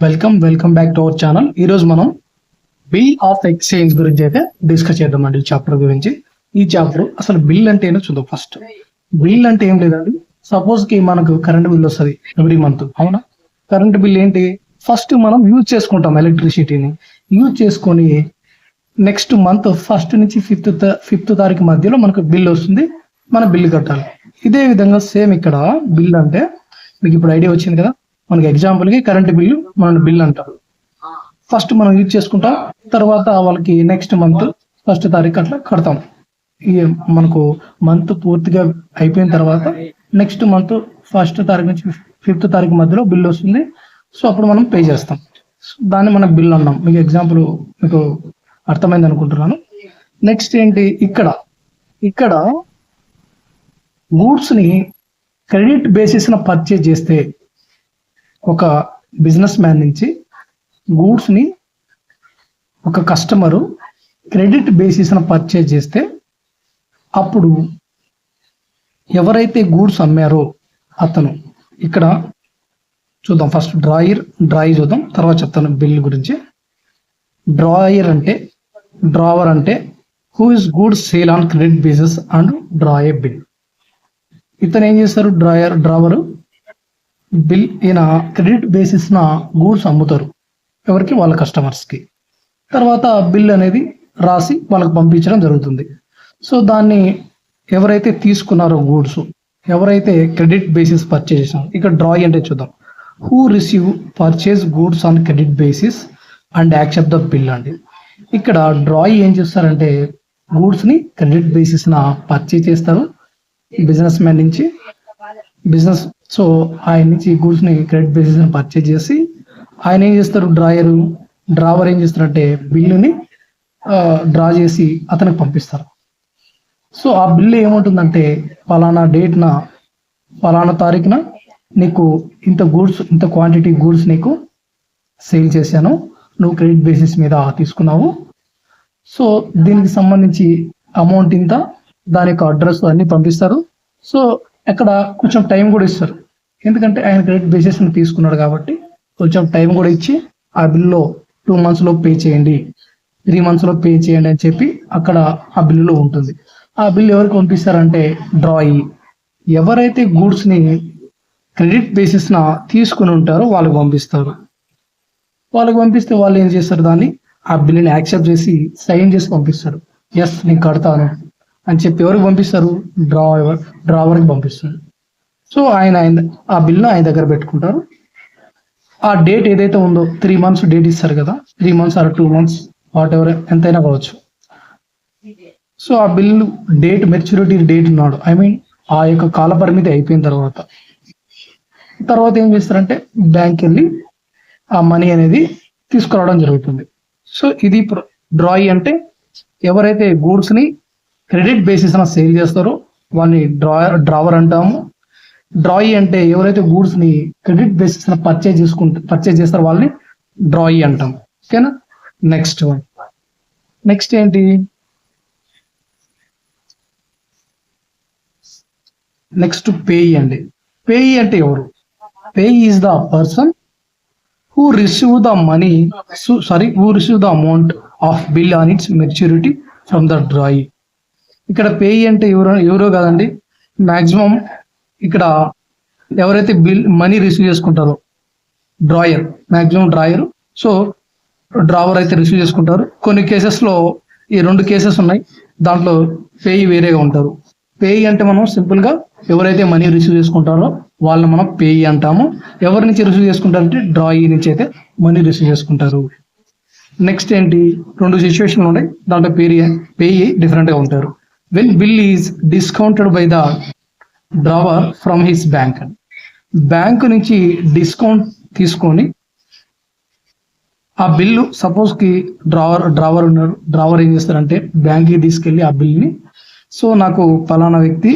Welcome back to our channel. ఈరోజు మనం bill of exchange గురించి అయితే డిస్కస్ చేద్దామండి. ఈ చాప్టర్ గురించి. ఈ చాప్టర్ అసలు బిల్ అంటే ఏంటో చూద్దాం. ఫస్ట్ బిల్ అంటే ఏం లేదండి. సపోజ్ కి మనకు కరెంట్ బిల్ వస్తుంది ఎవ్రీ మంత్, అవునా? కరెంట్ బిల్ ఏంటి? ఫస్ట్ మనం యూజ్ చేసుకుంటాం ఎలక్ట్రిసిటీని. యూజ్ చేసుకొని నెక్స్ట్ మంత్ ఫస్ట్ నుంచి ఫిఫ్త్ తారీఖు మధ్యలో మనకు బిల్ వస్తుంది, మన బిల్లు కట్టాలి. ఇదే విధంగా సేమ్ ఇక్కడ బిల్ అంటే మీకు ఇప్పుడు ఐడియా వచ్చింది కదా. మనకి ఎగ్జాంపుల్కి కరెంట్ బిల్లు మన బిల్ అంటారు. ఫస్ట్ మనం యూజ్ చేసుకుంటాం, తర్వాత వాళ్ళకి నెక్స్ట్ మంత్ ఫస్ట్ తారీఖు అట్లా కడతాం. మనకు మంత్ పూర్తిగా అయిపోయిన తర్వాత నెక్స్ట్ మంత్ ఫస్ట్ తారీఖు నుంచి ఫిఫ్త్ తారీఖు మధ్యలో బిల్ వస్తుంది. సో అప్పుడు మనం పే చేస్తాం. దాన్ని మనం బిల్ అన్నాం. మీకు ఎగ్జాంపుల్ మీకు అర్థమైంది అనుకుంటున్నాను. నెక్స్ట్ ఏంటి, ఇక్కడ గూడ్స్ ని క్రెడిట్ బేసిస్ న పర్చేజ్ చేస్తే, ఒక బిజినెస్ మ్యాన్ నుంచి గూడ్స్ ని ఒక కస్టమరు క్రెడిట్ బేసిస్ న పర్చేజ్ చేస్తే, అప్పుడు ఎవరైతే గూడ్స్ అమ్మారో అతను, ఇక్కడ చూద్దాం ఫస్ట్ డ్రాయి చూద్దాం, తర్వాత చెప్తాను బిల్ గురించి. డ్రావర్ అంటే who is goods sale on credit basis and draw A bill. ఇతను ఏం చేస్తారు? డ్రావరు బిల్, ఈయన క్రెడిట్ బేసిస్ న గూడ్స్ అమ్ముతారు. ఎవరికి? వాళ్ళ కస్టమర్స్ కి. తర్వాత బిల్ అనేది రాసి వాళ్ళకి పంపించడం జరుగుతుంది. సో దాన్ని ఎవరైతే తీసుకున్నారో గూడ్స్, ఎవరైతే క్రెడిట్ బేసిస్ పర్చేజ్ చేసినారో, ఇక్కడ డ్రాయి అంటే చూద్దాం. Who receive purchase goods on credit basis and accept the bill అండి. ఇక్కడ డ్రాయి ఏం చేస్తారంటే గూడ్స్ ని క్రెడిట్ బేసిస్ న పర్చేజ్ చేస్తారు బిజినెస్ మ్యాన్ నుంచి. సో ఆయన నుంచి గూడ్స్ ని క్రెడిట్ బేసిస్ ని పర్చేజ్ చేసి ఆయన ఏం చేస్తారు? డ్రావర్ ఏం చేస్తారంటే బిల్లుని డ్రా చేసి అతనికి పంపిస్తారు. సో ఆ బిల్లు ఏముంటుందంటే, పలానా డేట్న పలానా తారీఖున నీకు ఇంత క్వాంటిటీ గూడ్స్ నీకు సేల్ చేశాను, నువ్వు క్రెడిట్ బేసిస్ మీద తీసుకున్నావు. సో దీనికి సంబంధించి అమౌంట్ ఇంత, దాని యొక్క అడ్రస్ అన్ని పంపిస్తారు. సో అక్కడ కొంచెం టైం కూడా ఇస్తారు, ఎందుకంటే ఆయన క్రెడిట్ బేసిస్ తీసుకున్నాడు కాబట్టి కొంచెం టైం కూడా ఇచ్చి ఆ బిల్లో 2 months లో పే చేయండి, 3 months లో పే చేయండి అని చెప్పి అక్కడ ఆ బిల్లులో ఉంటుంది. ఆ బిల్ ఎవరికి పంపిస్తారంటే డ్రాయి. ఎవరైతే గూడ్స్ ని క్రెడిట్ బేసిస్ న తీసుకుని ఉంటారో వాళ్ళకి పంపిస్తారు. వాళ్ళకి పంపిస్తే వాళ్ళు ఏం చేస్తారు? దాన్ని ఆ బిల్లుని యాక్సెప్ట్ చేసి సైన్ చేసి పంపిస్తారు. ఎస్ నేను కడతాను అని చెప్పి ఎవరికి పంపిస్తారు? డ్రావర్కి పంపిస్తారు. సో ఆయన ఆ బిల్లు ఆయన దగ్గర పెట్టుకుంటారు. ఆ డేట్ ఏదైతే ఉందో 3 months డేట్ ఇస్తారు కదా, 3 months or 2 months whatever ఎంతైనా కావచ్చు. సో ఆ బిల్లు డేట్, మెచ్యూరిటీ డేట్ ఉన్నాడు, ఆ యొక్క కాల పరిమితి అయిపోయిన తర్వాత ఏం చేస్తారంటే బ్యాంక్ వెళ్ళి ఆ మనీ అనేది తీసుకురావడం జరుగుతుంది. సో ఇది డ్రాయి అంటే ఎవరైతే గూడ్స్ ని క్రెడిట్ బేసిస్ న సేల్ చేస్తారో వాళ్ళని డ్రావర్ అంటాము. డ్రాయి అంటే ఎవరైతే గూడ్స్ ని క్రెడిట్ బేసిస్ న పర్చేజ్ చేస్తారో వాళ్ళని డ్రాయి అంటాం. ఓకేనా? నెక్స్ట్ ఏంటి? నెక్స్ట్ పేయి అండి. పేయి అంటే ఎవరు? Payee is the person who receive the amount of bill on its maturity from the drawee. ఇక్కడ పేయి అంటే ఎవరో కాదండి, మాక్సిమం ఇక్కడ ఎవరైతే మనీ రిసీవ్ చేసుకుంటారో డ్రాయర్. సో డ్రావర్ అయితే రిసీవ్ చేసుకుంటారు. కొన్ని కేసెస్లో ఈ 2 కేసెస్ ఉన్నాయి, దాంట్లో పేయి వేరేగా ఉంటారు. పేయి అంటే మనం సింపుల్ గా ఎవరైతే మనీ రిసీవ్ చేసుకుంటారో వాళ్ళని మనం పేయి అంటాము. ఎవరి నుంచి రిసీవ్ చేసుకుంటారంటే డ్రాయి నుంచి అయితే మనీ రిసీవ్ చేసుకుంటారు. నెక్స్ట్ ఏంటి? 2 సిచ్యువేషన్లు ఉన్నాయి, దాంట్లో పేయి డిఫరెంట్ గా ఉంటారు. When bill is discounted by the drawer from his bank. Bank నుంచి డిస్కౌంట్ తీసుకొని ఆ బిల్లు, సపోజ్ కి డ్రావర్ ఉన్నారు, డ్రావర్ ఏం చేస్తారంటే బ్యాంక్కి తీసుకెళ్ళి ఆ బిల్ని, సో నాకు పలానా వ్యక్తి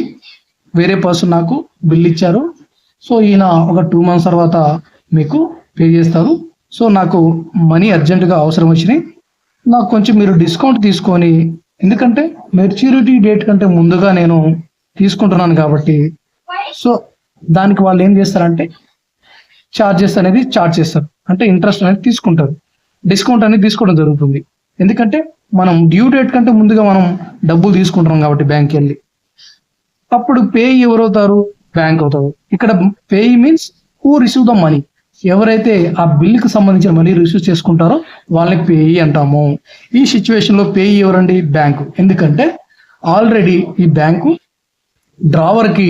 వేరే పర్సన్ నాకు బిల్ ఇచ్చారు, సో ఈయన ఒక 2 months తర్వాత మీకు పే చేస్తారు. సో నాకు మనీ అర్జెంటుగా అవసరం వచ్చినాయి, నాకు కొంచెం మీరు డిస్కౌంట్ తీసుకొని, ఎందుకంటే మెచ్యూరిటీ డేట్ కంటే ముందుగా నేను తీసుకుంటున్నాను కాబట్టి. సో దానికి వాళ్ళు ఏం చేస్తారంటే చార్జెస్ అనేది చార్జ్ చేస్తారు, అంటే ఇంట్రెస్ట్ అనేది తీసుకుంటారు, డిస్కౌంట్ అనేది తీసుకోవడం జరుగుతుంది. ఎందుకంటే మనం డ్యూ డేట్ కంటే ముందుగా మనం డబ్బులు తీసుకుంటాం కాబట్టి బ్యాంక్కి వెళ్ళి, అప్పుడు పేయి ఎవరవుతారు? బ్యాంక్ అవుతారు. ఇక్కడ payee means who receive the money, ఎవరైతే ఆ బిల్లుకి సంబంధించిన మనీ రిసీవ్ చేసుకుంటారో వాళ్ళకి పేయి అంటాము. ఈ సిచ్యువేషన్ లో పేయి ఎవరండి? బ్యాంకు. ఎందుకంటే ఆల్రెడీ ఈ బ్యాంకు డ్రావర్ కి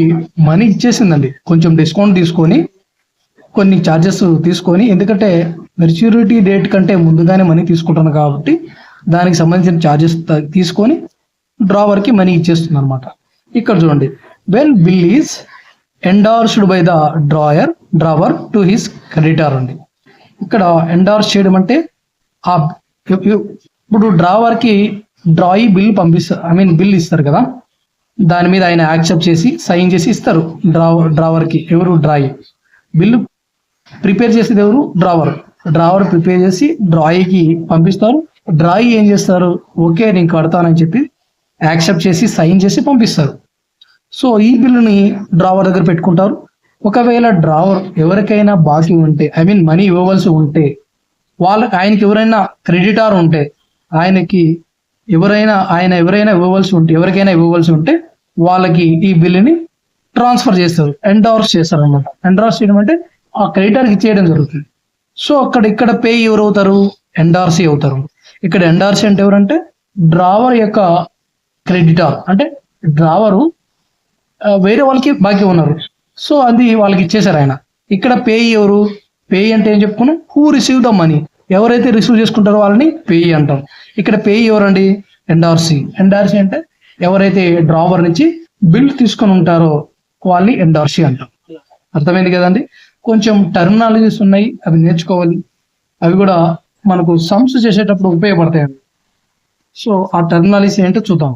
మనీ ఇచ్చేసిందండి, కొంచెం డిస్కౌంట్ తీసుకొని కొన్ని ఛార్జెస్ తీసుకొని, ఎందుకంటే మెచ్యూరిటీ డేట్ కంటే ముందుగానే మనీ తీసుకుంటాను కాబట్టి దానికి సంబంధించిన ఛార్జెస్ తీసుకొని డ్రావర్ కి మనీ ఇచ్చేస్తుంది అనమాట. ఇక్కడ చూడండి, when bill is endorsed by the drawer to his creditor అండి. ఇక్కడ ఎండార్స్ చేయడం అంటే ఆ ఇప్పుడు డ్రావర్ కి డ్రాయి బిల్ పంపిస్తారు, బిల్ ఇస్తారు కదా, దాని మీద ఆయన యాక్సెప్ట్ చేసి సైన్ చేసి ఇస్తారు డ్రావర్ కి. ఎవరు? డ్రాయి. బిల్లు ప్రిపేర్ చేసేది ఎవరు? డ్రావర్ ప్రిపేర్ చేసి డ్రాయికి పంపిస్తారు. డ్రాయి ఏం చేస్తారు? ఓకే నేను కడతానని చెప్పి యాక్సెప్ట్ చేసి సైన్ చేసి పంపిస్తారు. సో ఈ బిల్లుని డ్రావర్ దగ్గర పెట్టుకుంటారు. ఒకవేళ డ్రావర్ ఎవరికైనా బాకీ ఉంటే, మనీ ఇవ్వవలసి ఉంటే, ఆయనకి ఎవరైనా క్రెడిటార్ ఉంటే, ఎవరైనా ఇవ్వవలసి ఉంటే వాళ్ళకి ఈ బిల్లుని ట్రాన్స్ఫర్ చేస్తారు, ఎండార్స్ చేస్తారు అనమాట. ఎండార్స్ చేయడం అంటే ఆ క్రెడిటార్కి ఇచ్చేయడం జరుగుతుంది. సో ఇక్కడ పే ఎవరు అవుతారు? ఎండార్సీ అవుతారు. ఇక్కడ ఎండార్సీ అంటే ఎవరంటే డ్రావర్ యొక్క క్రెడిటార్, అంటే డ్రావరు వేరే వాళ్ళకి బాకీ ఉన్నారు, సో అది వాళ్ళకి ఇచ్చేసారు ఆయన. ఇక్కడ పేయి ఎవరు? పేయి అంటే ఏం చెప్పుకున్నాం? హూ రిసీవ్ ద మనీ, ఎవరైతే రిసీవ్ చేసుకుంటారో వాళ్ళని పేయి అంటాం. ఇక్కడ పేయి ఎవరండి? ఎండార్సీ. ఎండార్సీ అంటే ఎవరైతే డ్రావర్ నుంచి బిల్ తీసుకొని ఉంటారో వాళ్ళని ఎండార్సీ అంటాం. అర్థమైంది కదండి? కొంచెం టర్మినాలజీస్ ఉన్నాయి, అవి నేర్చుకోవాలి. అవి కూడా మనకు సమ్స్ చేసేటప్పుడు ఉపయోగపడతాయండి. సో ఆ టర్మినాలజీ ఏంటో చూద్దాం.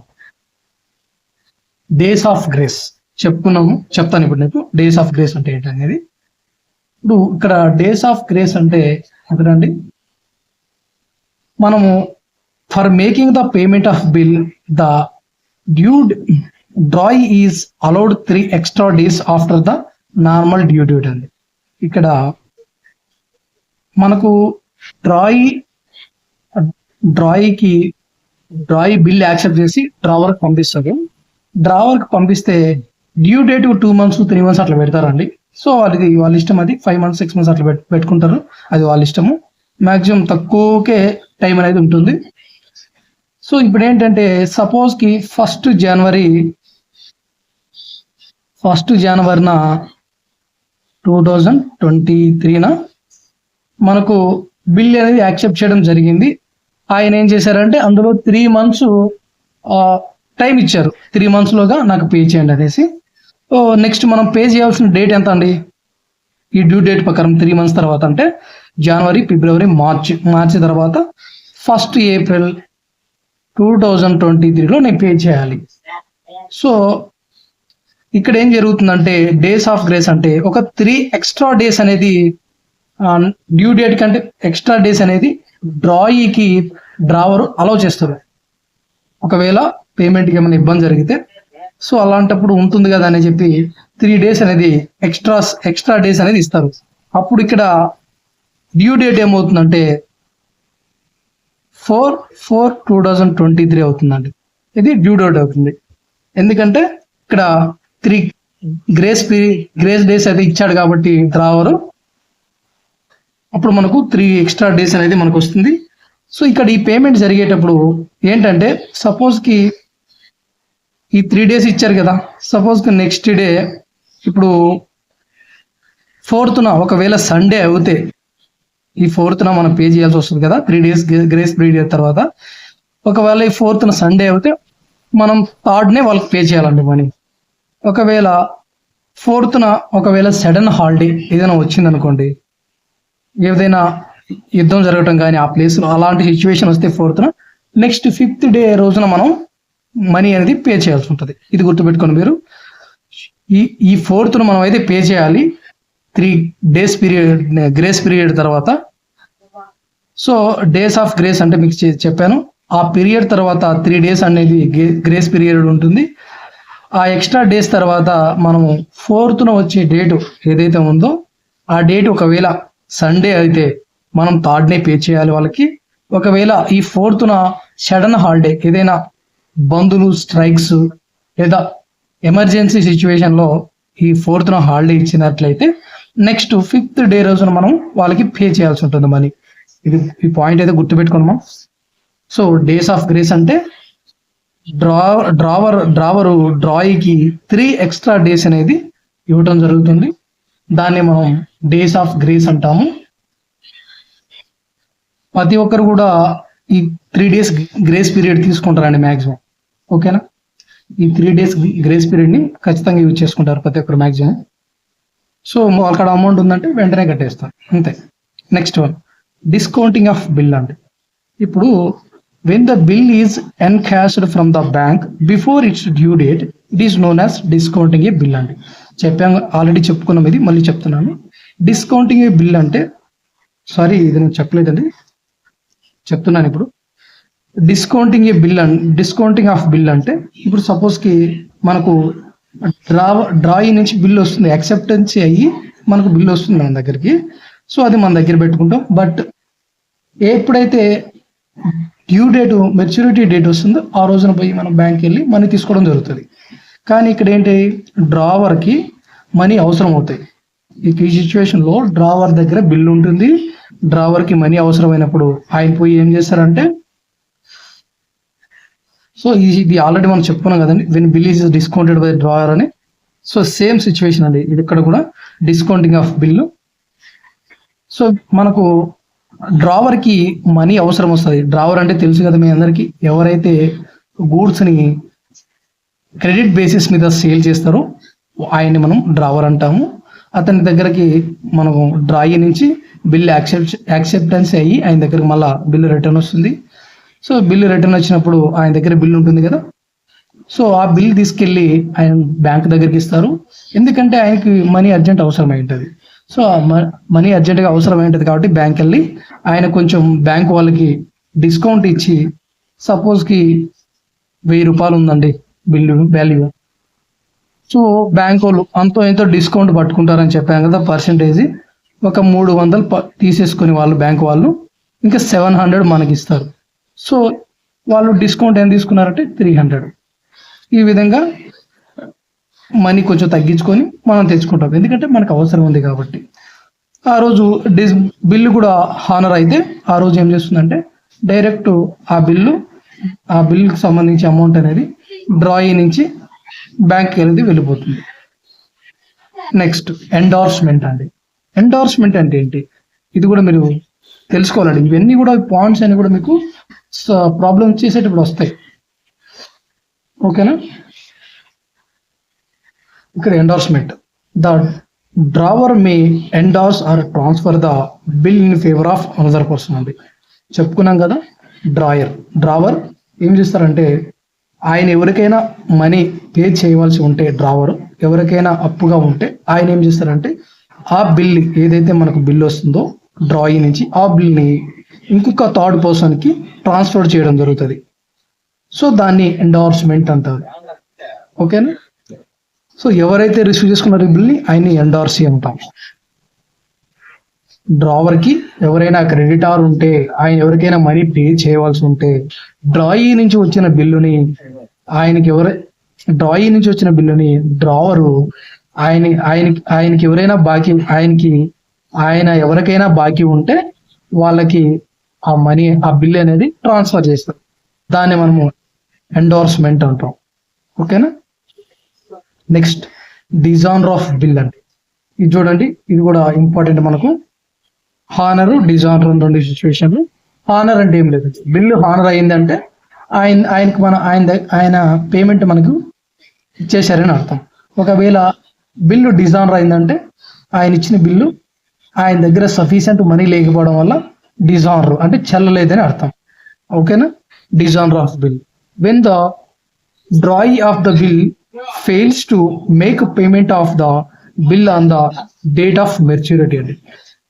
డేస్ ఆఫ్ గ్రేస్ చెప్తాను ఇప్పుడు నీకు. డేస్ ఆఫ్ గ్రేస్ అంటే ఏంటనేది. ఇప్పుడు ఇక్కడ డేస్ ఆఫ్ గ్రేస్ అంటే అక్కడండి, మనము for making the payment of bill the due draw is allowed 3 extra days after the normal due date అండి. ఇక్కడ మనకు డ్రాయి బిల్ యాక్సెప్ట్ చేసి డ్రావర్కి పంపిస్తారు. డ్రావర్కి పంపిస్తే డ్యూ డేట్ 2 months 3 months అట్లా పెడతారండి. సో అది వాళ్ళ ఇష్టం, అది 5 months 6 months అట్లా పెట్టుకుంటారు, అది వాళ్ళ ఇష్టము. మ్యాక్సిమం తక్కువకే టైం అనేది ఉంటుంది. సో ఇప్పుడు ఏంటంటే సపోజ్ కి 1st జనవరిన 2023న మనకు బిల్ అనేది యాక్సెప్ట్ చేయడం జరిగింది. ఆయన ఏం చేశారంటే అందులో 3 months టైం ఇచ్చారు, 3 months లోగా నాకు పే చేయండి అనేసి. నెక్స్ట్ మనం పే చేయాల్సిన డేట్ ఎంత అండి? ఈ డ్యూ డేట్ ప్రకారం 3 months తర్వాత అంటే జనవరి, ఫిబ్రవరి, మార్చి తర్వాత 1st April 2023లో నేను పే చేయాలి. సో ఇక్కడ ఏం జరుగుతుందంటే డేస్ ఆఫ్ గ్రేస్ అంటే ఒక 3 extra days అనేది డ్యూ డేట్ కంటే ఎక్స్ట్రా డేస్ అనేది డ్రావర్ అలౌ చేస్తారు. ఒకవేళ పేమెంట్కి ఏమైనా ఇబ్బంది జరిగితే, సో అలాంటప్పుడు ఉంటుంది కదా అని చెప్పి 3 days అనేది ఎక్స్ట్రా డేస్ అనేది ఇస్తారు. అప్పుడు ఇక్కడ డ్యూ డేట్ ఏమవుతుందంటే 4/4/2023 అవుతుందండి. ఇది డ్యూ డేట్ అవుతుంది. ఎందుకంటే ఇక్కడ 3 గ్రేస్ డేస్ అయితే ఇచ్చాడు కాబట్టి డ్రావరు, అప్పుడు మనకు 3 extra days అనేది మనకు వస్తుంది. సో ఇక్కడ ఈ పేమెంట్ జరిగేటప్పుడు ఏంటంటే సపోజ్కి ఈ 3 days ఇచ్చారు కదా, సపోజ్కి నెక్స్ట్ డే ఇప్పుడు 4th ఒకవేళ సండే అవుతే ఈ 4th మనం పే చేయాల్సి వస్తుంది కదా, 3 days గ్రేస్ పీరియడ్ తర్వాత. ఒకవేళ ఈ 4th సండే అవుతే మనం 3rd వాళ్ళకి పే చేయాలండి మనీ. ఒకవేళ 4th ఒకవేళ సడన్ హాలిడే ఏదైనా వచ్చింది అనుకోండి, ఏదైనా యుద్ధం జరగటం కానీ ఆ ప్లేస్లో అలాంటి సిచ్యువేషన్ వస్తే 4th నెక్స్ట్ 5th డే రోజున మనం మనీ అనేది పే చేయాల్సి ఉంటుంది. ఇది గుర్తుపెట్టుకోండి మీరు. ఈ 4th మనం అయితే పే చేయాలి 3 days గ్రేస్ పీరియడ్ తర్వాత. సో డేస్ ఆఫ్ గ్రేస్ అంటే మీకు చెప్పాను, ఆ పీరియడ్ తర్వాత 3 days అనేది గ్రేస్ పీరియడ్ ఉంటుంది. ఆ ఎక్స్ట్రా డేస్ తర్వాత మనము 4th వచ్చే డేటు ఏదైతే ఉందో ఆ డేట్ ఒకవేళ సండే అయితే మనం థర్డ్నే పే చేయాలి వాళ్ళకి. ఒకవేళ ఈ ఫోర్త్న సడన్ హాలిడే ఏదైనా బంధులు స్ట్రైక్స్ లేదా ఎమర్జెన్సీ సిచ్యువేషన్లో ఈ ఫోర్త్న హాలిడే ఇచ్చినట్లయితే నెక్స్ట్ ఫిఫ్త్ డే రోజున మనం వాళ్ళకి పే చేయాల్సి ఉంటుంది మనీ. ఈ పాయింట్ అయితే గుర్తుపెట్టుకున్నామా. సో డేస్ ఆఫ్ గ్రేస్ అంటే డ్రావరు డ్రాయికి 3 ఎక్స్ట్రా డేస్ అనేది ఇవ్వటం జరుగుతుంది. దాన్ని మనం డేస్ ఆఫ్ గ్రేస్ అంటాము. ప్రతి ఒక్కరు కూడా ఈ 3 డేస్ గ్రేస్ పీరియడ్ తీసుకుంటారండి మ్యాక్సిమం. ఓకేనా, ఈ 3 డేస్ గ్రేస్ పీరియడ్ని ఖచ్చితంగా యూజ్ చేసుకుంటారు ప్రతి ఒక్కరు మ్యాక్సిమం. సో వాళ్ళకి అమౌంట్ ఉందంటే వెంటనే కట్టేస్తారు అంతే. Next one discounting of bill అండి. ఇప్పుడు when the bill is encashed from the bank before its due date, it is known as discounting a bill అండి. చెప్పాము ఆల్రెడీ చెప్పుకున్నాం, ఇది మళ్ళీ చెప్తున్నాను. డిస్కౌంటింగ్ ఏ బిల్ అంటే, సారీ ఇది నేను చెప్పలేదండి, చెప్తున్నాను ఇప్పుడు. డిస్కౌంటింగ్ ఆఫ్ బిల్ అంటే ఇప్పుడు సపోజ్కి మనకు డ్రాయి నుంచి బిల్ వస్తుంది, యాక్సెప్టెన్సీ అయ్యి మనకు బిల్ వస్తుంది మన దగ్గరికి. సో అది మన దగ్గర పెట్టుకుంటాం. బట్ ఎప్పుడైతే డ్యూ డేట్ మెచ్యూరిటీ డేట్ వస్తుందో ఆ రోజున పోయి మనం బ్యాంక్కి వెళ్ళి మనీ తీసుకోవడం జరుగుతుంది. కానీ ఇక్కడ ఏంటి, డ్రావర్కి మనీ అవసరం అవుతాయి. ఈ సిచ్యువేషన్లో డ్రావర్ దగ్గర బిల్ ఉంటుంది, డ్రావర్కి మనీ అవసరమైనప్పుడు ఆయన పోయి ఏం చేస్తారంటే, సో ఇది ఆల్రెడీ మనం చెప్పుకున్నాం కదండి, when bill is discounted by drawer అని. సో సేమ్ సిచ్యువేషన్ అండి ఇది, ఇక్కడ కూడా డిస్కౌంటింగ్ ఆఫ్ బిల్లు. సో మనకు డ్రావర్కి మనీ అవసరం వస్తుంది. డ్రావర్ అంటే తెలుసు కదా మీ అందరికీ, ఎవరైతే గూడ్స్ని క్రెడిట్ బేసిస్ మీద సేల్ చేస్తారో ఆయన్ని మనం డ్రావర్ అంటాము. అతని దగ్గరకి మనము డ్రాయి నుంచి బిల్ యాక్సెప్టెన్స్ అయ్యి ఆయన దగ్గరికి మళ్ళీ బిల్లు రిటర్న్ వస్తుంది. సో బిల్లు రిటర్న్ వచ్చినప్పుడు ఆయన దగ్గర బిల్ ఉంటుంది కదా, సో ఆ బిల్ తీసుకెళ్ళి ఆయన బ్యాంక్ దగ్గరికి ఇస్తారు. ఎందుకంటే ఆయనకి మనీ అర్జెంట్ అవసరమై ఉంటుంది. సో మనీ అర్జెంటుగా అవసరమై ఉంటుంది కాబట్టి బ్యాంక్ వెళ్ళి ఆయన కొంచెం బ్యాంక్ వాళ్ళకి డిస్కౌంట్ ఇచ్చి, సపోజ్కి 1000 రూపాయలు ఉందండి బిల్లు వాల్యూ, సో బ్యాంక్ వాళ్ళు అంతో ఎంతో డిస్కౌంట్ పట్టుకుంటారని చెప్పాను కదా పర్సంటేజ్, ఒక 300 తీసేసుకుని వాళ్ళు బ్యాంక్ వాళ్ళు ఇంకా 700 మనకి ఇస్తారు. సో వాళ్ళు డిస్కౌంట్ ఏం తీసుకున్నారంటే 300. ఈ విధంగా మనీ కొంచెం తగ్గించుకొని మనం తెచ్చుకుంటాం, ఎందుకంటే మనకు అవసరం ఉంది కాబట్టి. ఆ రోజు బిల్లు కూడా హానర్ అయితే ఆ రోజు ఏం చేస్తుందంటే డైరెక్ట్ ఆ బిల్లుకి సంబంధించి అమౌంట్ అనేది డ్రాయి నుంచి బ్యాంక్కి అనేది వెళ్ళిపోతుంది. నెక్స్ట్ ఎండార్స్మెంట్ అండి. ఎండార్స్మెంట్ అంటే ఏంటి, ఇది కూడా మీరు తెలుసుకోవాలండి. ఇవన్నీ కూడా పాయింట్స్ అన్ని కూడా మీకు ప్రాబ్లమ్ చేసేటప్పుడు వస్తాయి. ఓకేనా, ఇక్కడ endorsement, the drawer may endorse or transfer the bill in favour of another person అండి. చెప్పుకున్నాం కదా, డ్రావర్ ఏం చేస్తారంటే ఆయన ఎవరికైనా మనీ పే చేయవలసి ఉంటే, డ్రావర్ ఎవరికైనా అప్పుగా ఉంటే ఆయన ఏం చేస్తారంటే ఆ బిల్ ఏదైతే మనకు బిల్ వస్తుందో డ్రాయి నుంచి ఆ బిల్ని ఇంకొక థర్డ్ పర్సన్కి ట్రాన్స్ఫర్ చేయడం జరుగుతుంది. సో దాన్ని ఎండార్స్మెంట్ అంటారు. ఓకేనా, సో ఎవరైతే రిసీవ్ చేసుకున్నారో ఈ బిల్ని ఆయన్ని ఎండార్సీ అంటాం. డ్రావర్కి ఎవరైనా క్రెడిటార్ ఉంటే, ఆయన ఎవరికైనా మనీ పే చేయవలసి ఉంటే డ్రాయి నుంచి వచ్చిన బిల్లుని డ్రావరు ఆయనకి ఎవరైనా బాకీ, ఆయన ఎవరికైనా బాకీ ఉంటే వాళ్ళకి ఆ మనీ ఆ బిల్ అనేది ట్రాన్స్ఫర్ చేస్తారు. దాన్ని మనము ఎండార్స్మెంట్ అంటాం. ఓకేనా, నెక్స్ట్ డిజానర్ ఆఫ్ బిల్ అంటే ఇది చూడండి, ఇది కూడా ఇంపార్టెంట్ మనకు. హానరు డిజానర్ 2 సిచ్యువేషన్లు. హానర్ అంటే ఏం లేదు, బిల్లు హానర్ అయిందంటే ఆయన పేమెంట్ మనకు ఇచ్చేశారని అర్థం. ఒకవేళ బిల్లు డిజానర్ అయిందంటే ఆయన ఇచ్చిన బిల్లు ఆయన దగ్గర సఫిషియంట్ మనీ లేకపోవడం వల్ల డిజానర్ అంటే చెల్లలేదని అర్థం. ఓకేనా, dishonour of bill when the డ్రాయి of the bill fails to make payment of the bill on the date of maturity అండి.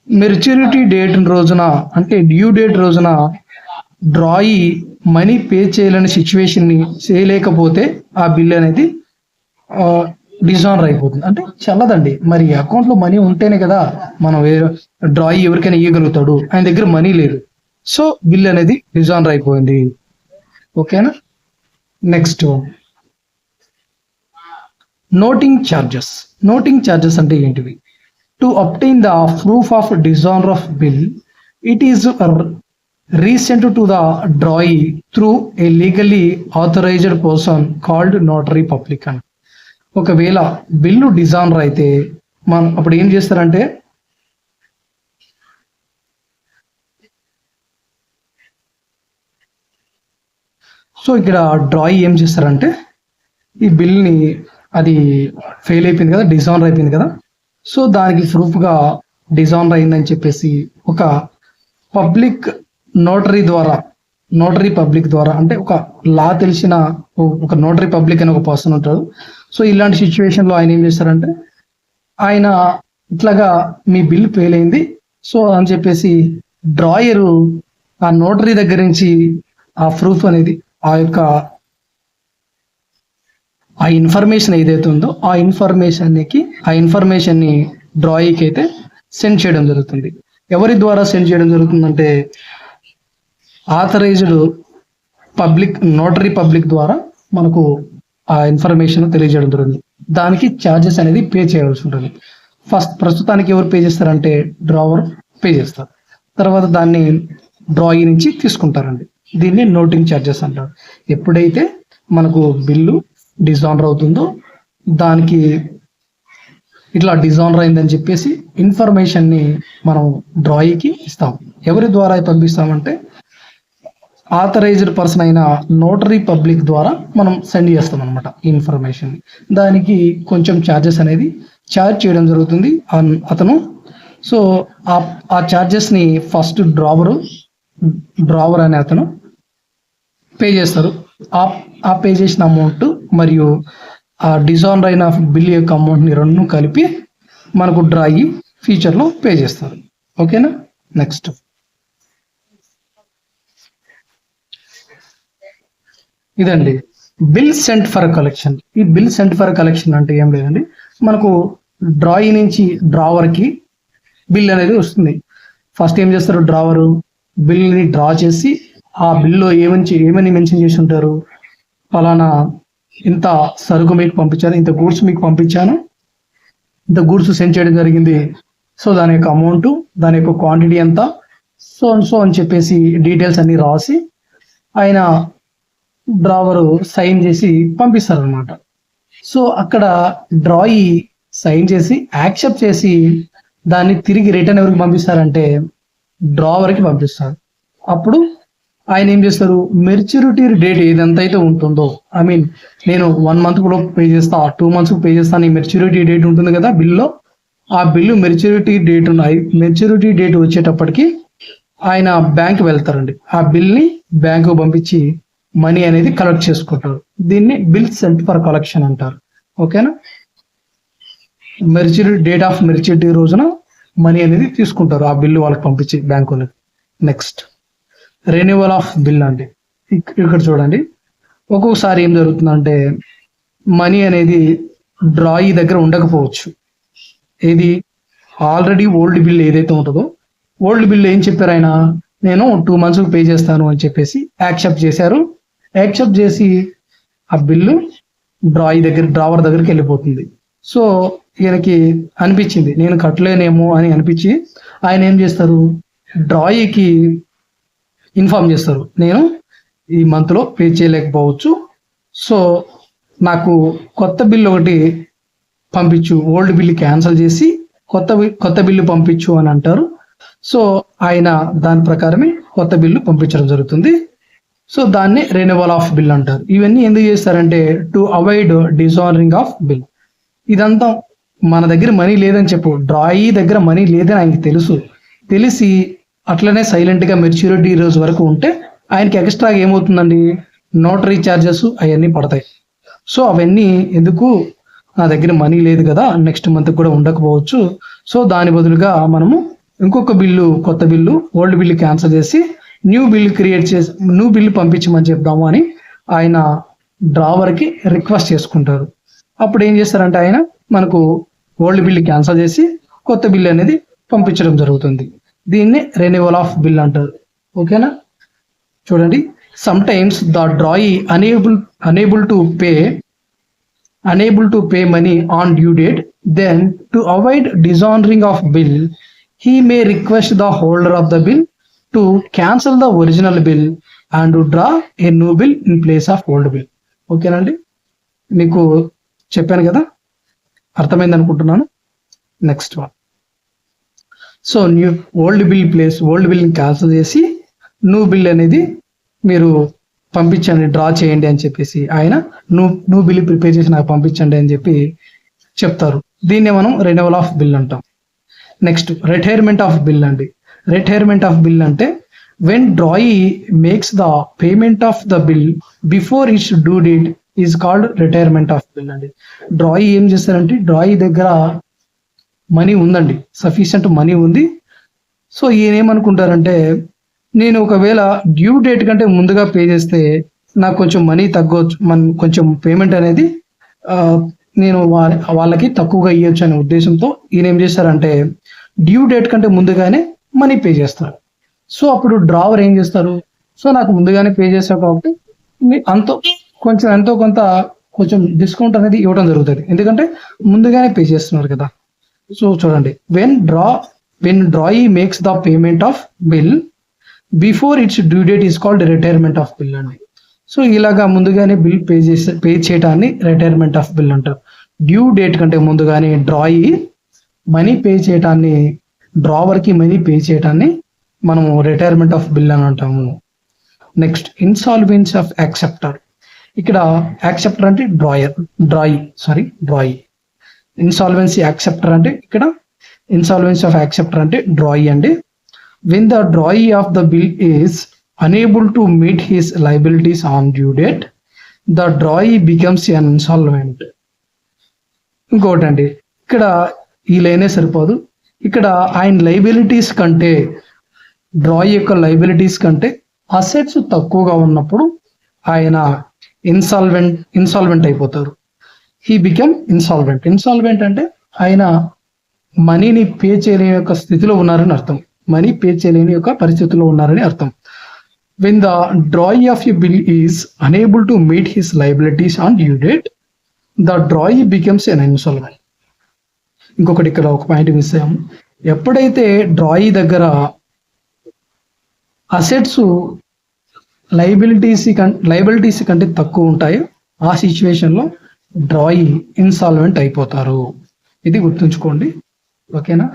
మెచ్యూరిటీ డేట్ రోజున అంటే డ్యూ డేట్ రోజున డ్రాయి మనీ పే చేయలేని సిచ్యువేషన్ని చేయలేకపోతే ఆ బిల్ అనేది డిజానర్ అయిపోతుంది, అంటే చల్లదండి. మరి అకౌంట్ లో మనీ ఉంటేనే కదా మనం డ్రాయి ఎవరికైనా ఇవ్వగలుగుతాడు, ఆయన దగ్గర మనీ లేదు. సో బిల్ అనేది డిజానర్ అయిపోయింది. ఓకేనా. Next noting charges. Noting charges అంటే ఏంటివి? To obtain the proof of dishonour of bill, it is recent to the drawee through a legally authorised person called notary public అని. ఒకవేళ bill dishonour అయితే మనం అప్పుడు ఏం చేస్తారంటే, సో ఇక్కడ డ్రాయి ఏం చేస్తారంటే, ఈ బిల్ని అది ఫెయిల్ అయిపోయింది కదా, డిజానర్ అయిపోయింది కదా, సో దానికి ప్రూఫ్గా డిజానర్ అయిందని చెప్పేసి ఒక పబ్లిక్ నోటరీ ద్వారా, నోటరీ పబ్లిక్ ద్వారా, అంటే ఒక లా తెలిసిన ఒక నోటరీ పబ్లిక్ అని ఒక పర్సన్ ఉంటాడు. సో ఇలాంటి సిచ్యువేషన్లో ఆయన ఏం చేస్తారంటే, ఆయన ఇట్లాగా మీ బిల్ ఫెయిల్ అయింది సో అని చెప్పేసి డ్రాయరు ఆ నోటరీ దగ్గర నుంచి ఆ ప్రూఫ్ అనేది, ఆ యొక్క ఆ ఇన్ఫర్మేషన్ ఏదైతే ఉందో ఆ ఇన్ఫర్మేషన్ని డ్రాయికి అయితే సెండ్ చేయడం జరుగుతుంది. ఎవరి ద్వారా సెండ్ చేయడం జరుగుతుందంటే, ఆథరైజ్డ్ పబ్లిక్ నోటరీ పబ్లిక్ ద్వారా మనకు ఆ ఇన్ఫర్మేషన్ తెలియజేయడం జరుగుతుంది. దానికి ఛార్జెస్ అనేది పే చేయాల్సి ఉంటుంది. ప్రస్తుతానికి ఎవరు పే చేస్తారంటే డ్రావర్ పే చేస్తారు, తర్వాత దాన్ని డ్రాయి నుంచి తీసుకుంటారండి. దీన్ని నోటింగ్ ఛార్జెస్ అంటారు. ఎప్పుడైతే మనకు బిల్లు డిజానర్ అవుతుందో దానికి ఇట్లా డిజానర్ అయిందని చెప్పేసి ఇన్ఫర్మేషన్ని మనం డ్రాయికి ఇస్తాం. ఎవరి ద్వారా పంపిస్తామంటే ఆథరైజ్డ్ పర్సన్ అయిన నోటరీ పబ్లిక్ ద్వారా మనం సెండ్ చేస్తాం అనమాట ఇన్ఫర్మేషన్. దానికి కొంచెం ఛార్జెస్ అనేది ఛార్జ్ చేయడం జరుగుతుంది అతను. సో ఆ ఛార్జెస్ని ఫస్ట్ డ్రావర్ అనే అతను పే చేస్తారు. ఆ పే చేసిన అమౌంట్ మరియు ఆ డిజానర్ అయిన బిల్ యొక్క అమౌంట్ని రెండు కలిపి మనకు డ్రాయి ఫ్యూచర్లో పే చేస్తారు. ఓకేనా. నెక్స్ట్ ఇదండి బిల్ సెంట్ ఫర్ కలెక్షన్. ఈ బిల్ సెంట్ ఫర్ కలెక్షన్ అంటే ఏం లేదండి, మనకు డ్రాయి నుంచి డ్రావర్కి బిల్ అనేది వస్తుంది. ఫస్ట్ ఏం చేస్తారు, డ్రావరు బిల్ని డ్రా చేసి ఆ బిల్లో ఏమని మెన్షన్ చేసి ఉంటారు, ఫలానా ఇంత సరుకు మీకు పంపించాను, ఇంత గూడ్స్ మీకు పంపించాను, ఇంత గూడ్స్ సెండ్ చేయడం జరిగింది, సో దాని యొక్క అమౌంట్, దాని యొక్క క్వాంటిటీ ఎంత, సో అని చెప్పేసి డీటెయిల్స్ అన్ని రాసి ఆయన డ్రావరు సైన్ చేసి పంపిస్తారు అనమాట. సో అక్కడ డ్రాయి సైన్ చేసి యాక్సెప్ట్ చేసి దాన్ని తిరిగి రిటర్న్ ఎవరికి పంపిస్తారంటే డ్రావర్కి పంపిస్తారు. అప్పుడు ఆయన ఏం చేస్తారు, మెచ్యూరిటీ డేట్ ఏదంతా అయితే ఉంటుందో, ఐ మీన్ నేను 1 month కూడా పే చేస్తా, 2 months పే చేస్తాను, ఈ మెచ్యూరిటీ డేట్ ఉంటుంది కదా బిల్లో, ఆ బిల్లు మెచ్యూరిటీ డేట్ వచ్చేటప్పటికి ఆయన బ్యాంక్ వెళ్తారండి. ఆ బిల్ని బ్యాంకు పంపించి మనీ అనేది కలెక్ట్ చేసుకుంటారు. దీన్ని బిల్ సెంట్ ఫర్ కలెక్షన్ అంటారు. ఓకేనా. డేట్ ఆఫ్ మెచ్యూరిటీ రోజున మనీ అనేది తీసుకుంటారు ఆ బిల్లు వాళ్ళకి పంపించి బ్యాంక్ వాళ్ళకి. నెక్స్ట్ రెన్యువల్ ఆఫ్ బిల్ అండి. ఇక్కడ చూడండి, ఒక్కొక్కసారి ఏం జరుగుతుందంటే మనీ అనేది డ్రాయి దగ్గర ఉండకపోవచ్చు. ఏది ఆల్రెడీ ఓల్డ్ బిల్ ఏదైతే ఉంటుందో, ఓల్డ్ బిల్ ఏం చెప్పారు, ఆయన నేను 2 months పే చేస్తాను అని చెప్పేసి యాక్సెప్ట్ చేశారు. యాక్సెప్ట్ చేసి ఆ బిల్లు డ్రావర్ దగ్గరికి వెళ్ళిపోతుంది. సో ఈయనకి అనిపించింది నేను కట్టలేనేమో అని అనిపించి ఆయన ఏం చేస్తారు, డ్రాయికి ఇన్ఫార్మ్ చేస్తారు, నేను ఈ మంత్లో పే చేయలేకపోవచ్చు, సో నాకు కొత్త బిల్లు ఒకటి పంపించు, ఓల్డ్ బిల్లు క్యాన్సిల్ చేసి కొత్త బిల్లు పంపించు అని అంటారు. సో ఆయన దాని ప్రకారమే కొత్త బిల్లు పంపించడం జరుగుతుంది. సో దాన్ని రెన్యువల్ ఆఫ్ బిల్ అంటారు. ఇవన్నీ ఎందుకు చేస్తారంటే to avoid dishonouring of bill. ఇదంతా మన దగ్గర మనీ లేదని చెప్పు, డ్రాయి దగ్గర మనీ లేదని ఆయనకి తెలిసి అట్లనే సైలెంట్గా మెచ్యూరిటీ రోజు వరకు ఉంటే ఆయనకి ఎక్స్ట్రాగా ఏమవుతుందండి, నోటరీ ఛార్జెస్ అవన్నీ పడతాయి. సో అవన్నీ ఎందుకు, నా దగ్గర మనీ లేదు కదా, నెక్స్ట్ మంత్ కూడా ఉండకపోవచ్చు, సో దాని బదులుగా మనము ఇంకొక బిల్లు, కొత్త బిల్లు, ఓల్డ్ బిల్లు క్యాన్సిల్ చేసి న్యూ బిల్లు పంపించమని చెప్దాము అని ఆయన డ్రావర్కి రిక్వెస్ట్ చేసుకుంటారు. అప్పుడు ఏం చేస్తారంటే ఆయన మనకు ఓల్డ్ బిల్ క్యాన్సిల్ చేసి కొత్త బిల్ అనేది పంపించడం జరుగుతుంది. దీన్ని రెన్యువల్ ఆఫ్ బిల్ అంటారు. ఓకేనా, చూడండి. Some times the drawee unable to pay money on due date, then to avoid dishonoring of bill, he may request the holder of the bill to cancel the original bill and to draw a new bill in place of old bill. ఓకేనండి, మీకు చెప్పాను కదా, అర్థమైంది అనుకుంటున్నాను. Next one, so new old బిల్ని cancel చేసి new bill అనేది మీరు పంపించండి, డ్రా చేయండి అని చెప్పేసి ఆయన న్యూ బిల్ ప్రిపేర్ చేసి నాకు పంపించండి అని చెప్పి చెప్తారు. దీన్నే మనం రెన్యువల్ ఆఫ్ బిల్ అంటాం. నెక్స్ట్ రిటైర్మెంట్ ఆఫ్ బిల్ అండి. రిటైర్మెంట్ ఆఫ్ బిల్ అంటే when drawee makes the payment of the bill before its due date is called retirement of bill అండి. డ్రాయీ ఏం చేస్తారంటే, డ్రాయీ దగ్గర మనీ ఉందండి, సఫిషియంట్ మనీ ఉంది. So ఈయన ఏమనుకుంటారంటే, నేను ఒకవేళ డ్యూ డేట్ కంటే ముందుగా పే చేస్తే నాకు కొంచెం మనీ తగ్గవచ్చు, కొంచెం పేమెంట్ అనేది నేను వాళ్ళకి తక్కువగా ఇవ్వచ్చు అనే ఉద్దేశంతో ఈయన ఏం చేస్తారంటే డ్యూ డేట్ కంటే ముందుగానే మనీ పే చేస్తారు. సో అప్పుడు డ్రావర్ ఏం చేస్తారు, సో నాకు ముందుగానే పే చేస్తారు కాబట్టి ఎంతో కొంత కొంచెం డిస్కౌంట్ అనేది ఇవ్వడం జరుగుతుంది, ఎందుకంటే ముందుగానే పే చేస్తున్నారు కదా. సో చూడండి, when drawee makes the payment of bill before its due date is called retirement of bill అండి. సో ఇలాగా ముందుగానే బిల్ పే చేయటాన్ని రిటైర్మెంట్ ఆఫ్ బిల్ అంటారు. డ్యూ డేట్ కంటే ముందుగానే డ్రాయీ మనీ పే చేయటాన్ని, డ్రావర్కి మనీ పే చేయటాన్ని మనము రిటైర్మెంట్ ఆఫ్ బిల్ అని అంటాము. Next insolvency of acceptor. ఇక్కడ యాక్సెప్టర్ అంటే డ్రాయీ. ఇన్సాల్వెన్సీ యాక్సెప్టర్ అంటే ఇక్కడ ఇన్సాల్వెన్సీ ఆఫ్ యాక్సెప్టర్ అంటే డ్రాయీ అండి. When the drawee of the bill is unable to meet his liabilities on due date, the drawee becomes an insolvent. ఇంకోటండి, ఇక్కడ ఈ లైనే సరిపోదు. ఇక్కడ ఆయన లైబిలిటీస్ కంటే, డ్రాయీ యొక్క లైబిలిటీస్ కంటే అసెట్స్ తక్కువగా ఉన్నప్పుడు ఆయన ఇన్సాల్వెంట్ అయిపోతారు. He become insolvent. ఇన్సాల్వెంట్ అంటే ఆయన మనీని పే చేయలేని యొక్క స్థితిలో ఉన్నారని అర్థం, మనీ పే చేయలేని యొక్క పరిస్థితిలో ఉన్నారని అర్థం. When the drawee of a bill is unable to meet his liabilities on due date, the drawee becomes N insolvent. ఇంకొకటి ఇక్కడ ఒక పాయింట్ మిస్ అయ్యాము. ఎప్పుడైతే డ్రాయీ దగ్గర అసెట్స్ లైబిలిటీస్ కంటే తక్కువ ఉంటాయో ఆ సిచ్యువేషన్లో డ్రాయీ ఇన్సాల్వెంట్ అయిపోతారు. ఇది గుర్తుంచుకోండి. ఓకేనా,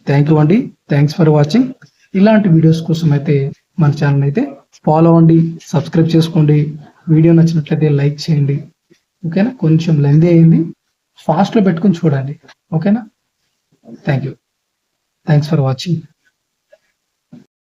థ్యాంక్ యూ అండి, థ్యాంక్స్ ఫర్ వాచింగ్. ఇలాంటి వీడియోస్ కోసం అయితే మన ఛానల్ అయితే ఫాలో అవ్వండి, సబ్స్క్రైబ్ చేసుకోండి. వీడియో నచ్చినట్లయితే లైక్ చేయండి. ఓకేనా, కొంచెం లెంతీ అయింది, ఫాస్ట్లో పెట్టుకుని చూడండి. ఓకేనా, thank you, thanks for watching.